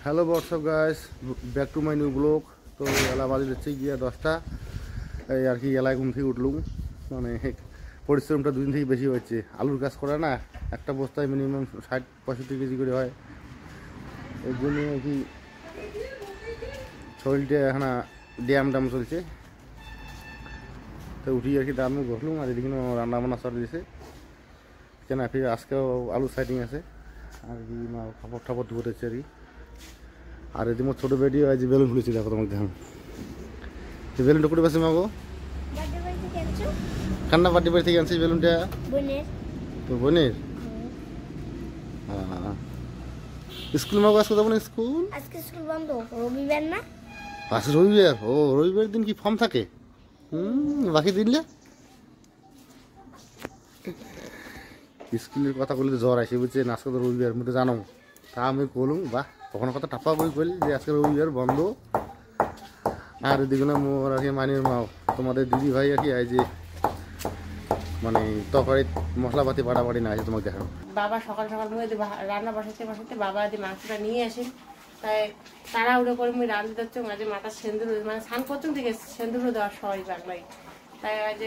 Hello WhatsApp guys, back to my new blog. তো এলা বাজে যাচ্ছে গিয়ে 10টা, এই আর কি এলায় ঘুম থেকে উঠলুম। মানে পরিশ্রমটা দুদিন থেকে বেশি হচ্ছে। আলুর কাজ করে না, একটা বস্তায় মিনিমাম 60-65 কেজি করে হয়। এর জন্য আর কি শরীরটা এখন ড্যাম চলছে। তো উঠি আর কি দাম ঘটলুম, আর এদিকে রান্না বান্না সর দিয়েছে কেন ফির আজকেও আলু সাইডিং আছে আর কি মা কাপড় টাপড় ধুতেছে আর কি। আর এদিকে মোট ছোটো বেডি আজ বেলুন ফুলেছি, দেখো তোমাকে দেখাম। বেলুনটা করে পাচ্ছি মাগো, ঠান্ডা বার্থডে বাড়ি থেকে আনছি বেলুনটা। তোর বোনের স্কুল মাগো আজকে যাবো না? স্কুল আজকে স্কুল বন্ধ, রবিবার না? আজকে রবিবার। ও রবিবার দিন কি ফর্ম থাকে? বাকি দিনলে স্কুলের কথা বললে জ্বর আসে বুঝছে। আজকে তো রবিবার মধ্যে জানো, তা আমি বলুন বাহ কখনো কথা টাপা বই বলি যে আজকে রবিবার বন্ধ। আর এদিকে না মোর আর কি মানির মাও তোমাদের দিদি ভাই আর কি এই যে মানে তরকারি মশলাপাতি বাড়াবাড়ি না আছে তোমাকে দেখানো। বাবা সকাল সকাল রান্না বসাতে বাবা যদি মাংসটা নিয়ে আসেন, তাই তারা উড়ে করে মুই রাঁধতে যাচ্ছ। মাঝে মাথা সেন্দুর মানে স্নান করছো থেকে সেন্দুরও দেওয়া সবাই বাংলায়। তাই আজ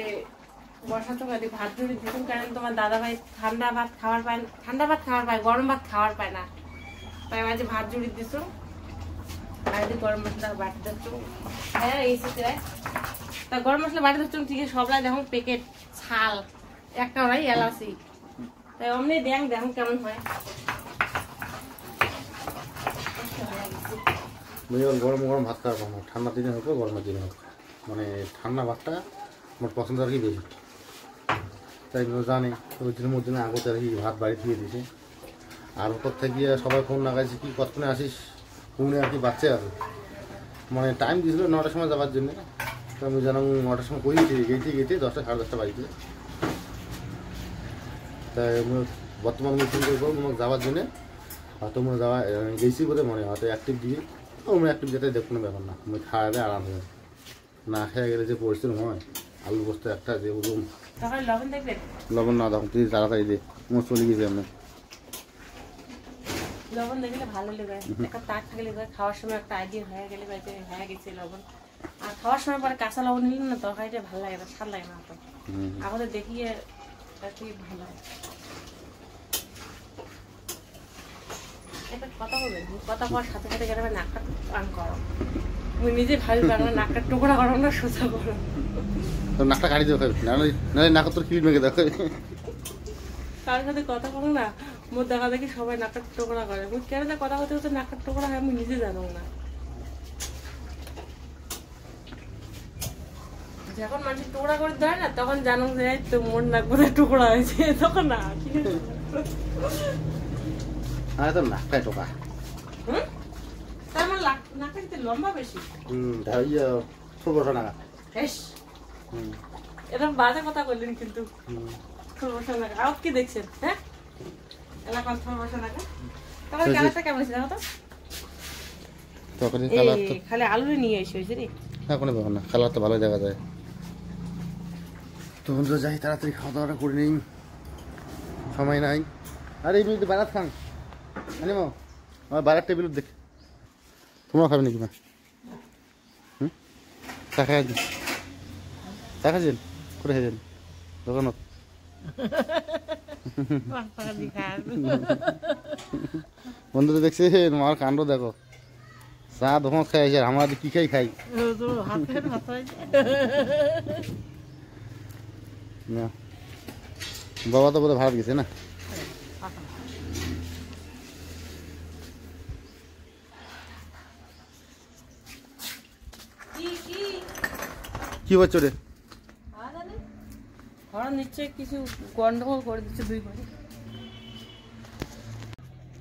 বসাতো কাজে ভাত জুড়ি দিতুন, কারণ তোমার দাদা ভাই ঠান্ডা ভাত খাওয়ার পায়, গরম ভাত খাওয়ার পায় না। তাই আজ ভাত জুড়ি দিছ আর যদি গরম মশলা বাটি দিচ্ছ। হ্যাঁ এই তা গরম মশলা বাটি দিচ্ছ ঠিক আছে। সবলাই দেখো প্যাকেট ছাল একটা ওরাই এলাচি, তাই অমনি দেখো কেমন হয়। গরম গরম ভাত খাওয়া পাবো, ঠান্ডার দিনে হোক গরমের দিনে হোক, মানে ঠান্ডা ভাতটা আমার পছন্দ আর কি বেশি। তাই জানি ওই দিনের আগতে আর কি ভাত বাড়ি দিয়ে দিয়েছে। আর ওপর থেকে সবাই ফোন লাগাইছে কি কতক্ষণে আসিস, ফোনে আর কি বাচ্চা আছে মানে টাইম দিয়েছিল 9টার সময় যাওয়ার জন্য। তো আমি জানাম 9টার সময় করিয়েছি, গেতে 10টা 10:30 বাড়িতে। তাই বর্তমান মিটিং করবো যাওয়ার জন্যে। হয়তো মনে যাওয়া গেছি বলে মনে হয়, হয়তো অ্যাক্টিভ দিয়ে আমরা অ্যাক্টিভ যেতে দেখ কোনো ব্যাপার না। আমি খাওয়া দেয় আরাম হয়, না খেয়ে গেলে যে পরিশ্রম হয়। আলু বস্তা একটা যে ওরকম লবণ না তখন তুই তাড়াতাড়ি দে, মোট চলে গেছে আমি। লবণ দেখলে ভালো লাগে, একটা তাক থাকলে খাওয়ার সময় একটা আইডিয়া হয়ে গেলে হয়ে গেছে লবণ। আর খাওয়ার সময় পরে কাঁচা লবণ নিলে না তরকারিটা ভালো লাগে না, স্বাদ লাগে না। তো আমাদের দেখিয়ে ভালো লাগে। একটা কথা বলবেন, কথা বলার সাথে সাথে গেলে নাকটা টান করো। আমি নিজে ভাবি বাংলা নাকটা টুকরা করো না সোজা করো। নাকটা কাটি দেবো না, নাক তোর কিল মেঘে দেখো। কারোর সাথে কথা বলো না, মোর দেখা দেখি সবাই নাকটা টুকরা করে। মুই কেন কথা বলতে হচ্ছে নাকটা টুকরা হয় আমি নিজে জানো না। যখন মানুষ টুকরা করে দেয় না তখন জানো যে তো মোর নাক বোধহয় টুকরা হয়েছে, তখন না তো নাকটাই টোকা। তার মানে নাকটা লম্বা বেশি। এরকম বাজে কথা বললেন কিন্তু। আর কি দেখছেন? হ্যাঁ এলাকা কেমন খালি আলু নিয়ে এসে হয়েছে রে। কোনো ব্যাপার না, কালার তো ভালো দেখা যায়। তখন তো যাই তাড়াতাড়ি খাওয়া দাওয়াটা করে নিই, সময় নাই। আর এই মিনিট বারাত খান আনিম আমার বারাত টেবিল দেখ। তোমরা খাবে নাকি মা? চা খাইছেন করে খাইছেন দোকানত? বন্ধুরা দেখছেন আমার কাণ্ড দেখো, চা দোকান খাই আছে, আমরা কি খাই না। বাবা তো বোধহয় ভারত গেছে না? কি হচ্ছে রে? নিশ্চয়ই কিছু গন্ডগোল করে দিচ্ছে দুই ভাই।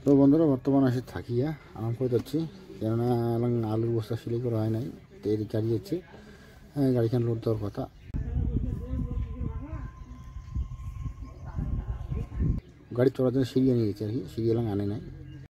তো বন্ধুরা বর্তমানে আসে থাকিয়া আরাম করে যাচ্ছি, কেননা আলুর বস্তা সিলাই করা হয় নাই। তো এদিকে গাড়ি যাচ্ছে, হ্যাঁ গাড়িখান লোড দেওয়ার কথা। গাড়ি চলার জন্য সিঁড়ি নিয়ে গেছে আর কি, সিঁড়ি আনে নাই।